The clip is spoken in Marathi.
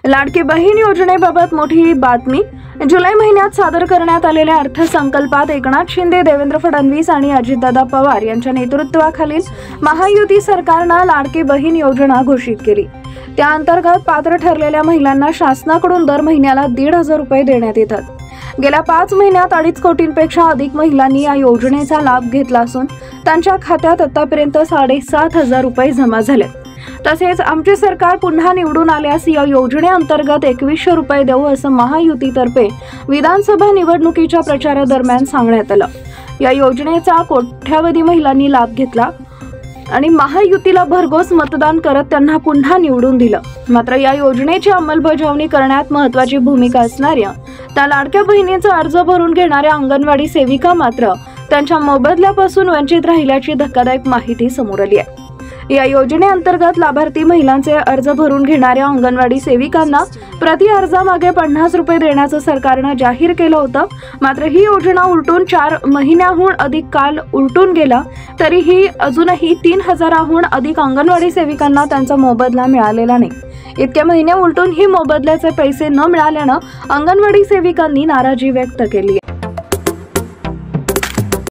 लाडकी बहीण योजनेबाबत मोठी बातमी। जुलै महिन्यात सादर करण्यात आलेल्या अर्थसंकल्पात एकनाथ शिंदे, देवेंद्र फडणवीस आणि अजितदादा पवार यांच्या नेतृत्वाखालील महायुती सरकारने लाडकी बहीण योजना घोषित केली। त्या अंतर्गत पात्र ठरलेल्या महिलांना शासनाकडून दर महिन्याला 1,500 रुपये देण्यात येतात। गेल्या 5 महिन्यात 2.5 कोटींपेक्षा अधिक महिलांनी या योजनेचा लाभ घेतला असून त्यांच्या खात्यात आतापर्यंत 7,500 रुपये जमा झाले। तसेच आमचे सरकार पुन्हा निवडून आल्यास या योजनेअंतर्गत 2,100 रुपये देऊ असं महायुतीतर्फे विधानसभा निवडणुकीच्या प्रचारादरम्यान सांगण्यात आलं। या योजनेचा कोट्यावधी महिलांनी लाभ घेतला आणि महायुतीला भरघोस मतदान करत त्यांना पुन्हा निवडून दिलं। मात्र या योजनेची अंमलबजावणी करण्यात महत्त्वाची भूमिका असणाऱ्या त्या लाडक्या बहिणींचा अर्ज भरून घेणाऱ्या अंगणवाडी सेविका मात्र त्यांच्या मोबदल्यापासून वंचित राहिल्याची धक्कादायक माहिती समोर आली आहे। या योजनेअंतर्गत लाभार्थी महिलांचे अर्ज भरून घेणाऱ्या अंगणवाडी सेविकांना प्रति अर्जामागे 50 रुपये देण्याचं सरकारनं जाहीर केलं होतं। मात्र ही योजना उलटून 4 महिन्याहून अधिक काल उलटून गेला तरीही अजूनही 3,000हून अधिक अंगणवाडी सेविकांना त्यांचा मोबदला मिळालेला नाही। इतके महिने उलटून ही मोबदल्याचे पैसे न मिळाल्यानं अंगणवाडी सेविकांनी नाराजी व्यक्त केली आहे।